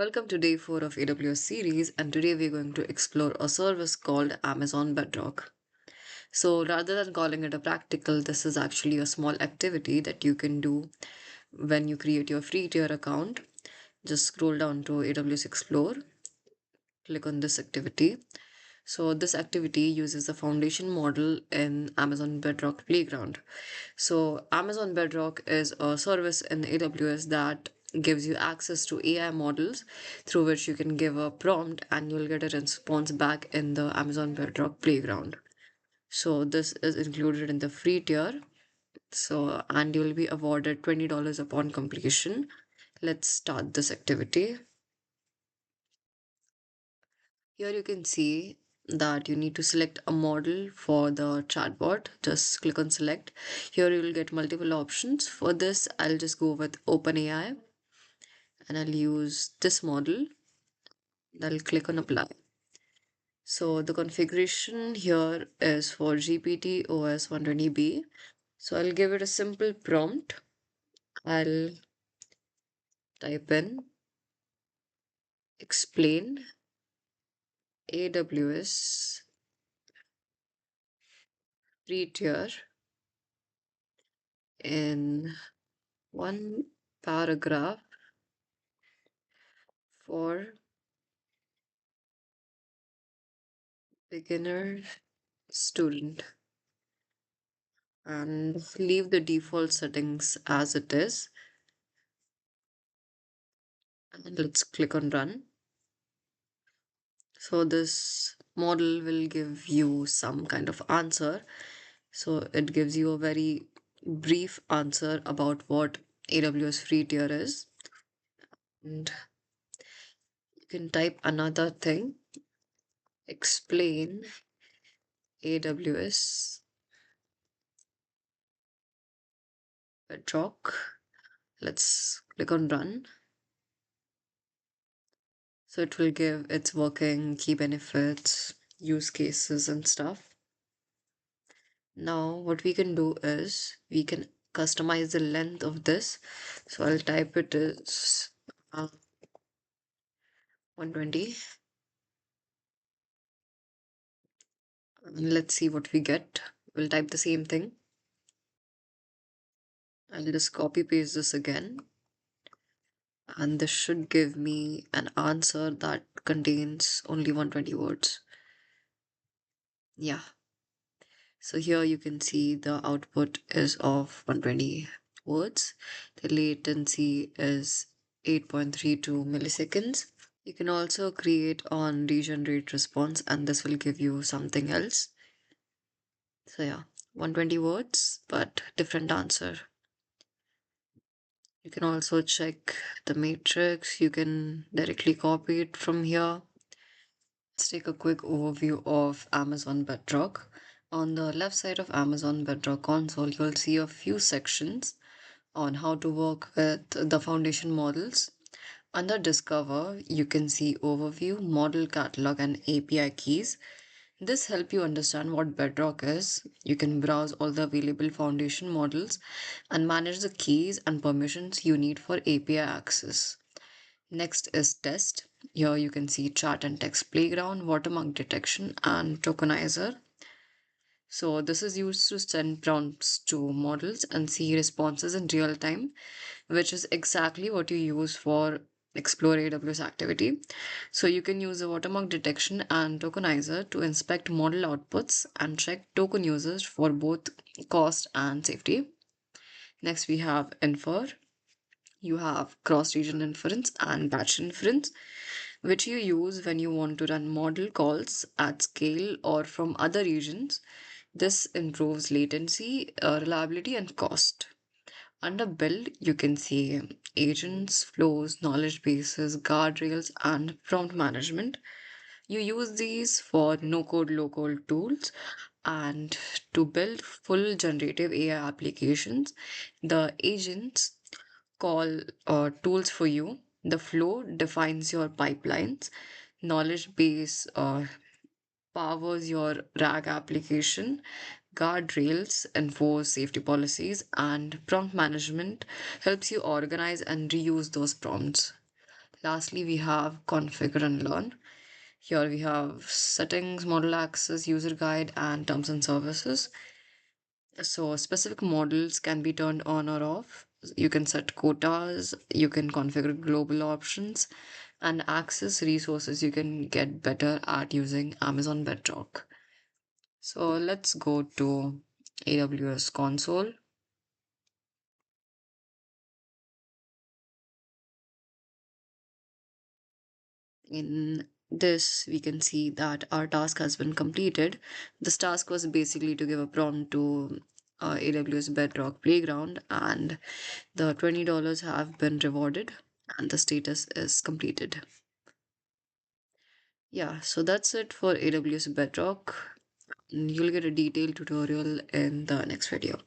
Welcome to day 4 of AWS series, and today we're going to explore a service called Amazon Bedrock. So, rather than calling it a practical, this is actually a small activity that you can do when you create your free tier account. Just scroll down to AWS Explore, click on this activity. So, this activity uses the foundation model in Amazon Bedrock Playground. So, Amazon Bedrock is a service in AWS that gives you access to AI models through which you can give a prompt and you'll get a response back in the Amazon Bedrock Playground. So, this is included in the free tier. So, and you'll be awarded $20 upon completion. Let's start this activity. Here you can see that you need to select a model for the chatbot. Just click on select. Here you will get multiple options. For this, I'll just go with OpenAI and I'll use this model. I'll click on apply. So the configuration here is for GPT OS 120B. So I'll give it a simple prompt. I'll type in explain AWS free tier in one paragraph for beginner student, and leave the default settings as it is, and let's click on run. So this model will give you some kind of answer. So it gives you a very brief answer about what AWS free tier is, and you can type another thing, explain AWS Bedrock. Let's click on run. So it will give its working, key benefits, use cases, and stuff. Now, what we can do is we can customize the length of this. So I'll type it as 120. And let's see what we get. We'll type the same thing. I'll just copy paste this again. And this should give me an answer that contains only 120 words. Yeah. So here you can see the output is of 120 words. The latency is 8.32 milliseconds. You can also create on regenerate response, and this will give you something else. So yeah, 120 words, but different answer. You can also check the matrix. You can directly copy it from here. Let's take a quick overview of Amazon Bedrock. On the left side of Amazon Bedrock console, you'll see a few sections on how to work with the foundation models. Under Discover, you can see Overview, Model Catalog, and API keys. This help you understand what Bedrock is. You can browse all the available foundation models and manage the keys and permissions you need for API access. Next is Test. Here you can see Chat and Text Playground, Watermark Detection, and Tokenizer. So this is used to send prompts to models and see responses in real time, which is exactly what you use for Explore AWS activity. So you can use the watermark detection and tokenizer to inspect model outputs and check token usage for both cost and safety. Next, we have Infer. You have cross-region inference and batch inference, which you use when you want to run model calls at scale or from other regions. This improves latency, reliability, and cost. Under build, you can see agents, flows, knowledge bases, guardrails, and prompt management. You use these for no code, low code tools and to build full generative AI applications. The agents call tools for you. The flow defines your pipelines. Knowledge base powers your RAG application. Guardrails enforce safety policies, and prompt management helps you organize and reuse those prompts. Lastly, we have configure and learn. Here we have settings, model access, user guide, and terms and services. So specific models can be turned on or off. You can set quotas, you can configure global options, and access resources you can get better at using Amazon Bedrock. So let's go to AWS console. In this, we can see that our task has been completed. This task was basically to give a prompt to AWS Bedrock Playground, and the $20 have been rewarded, and the status is completed. Yeah, so that's it for AWS Bedrock. You'll get a detailed tutorial in the next video.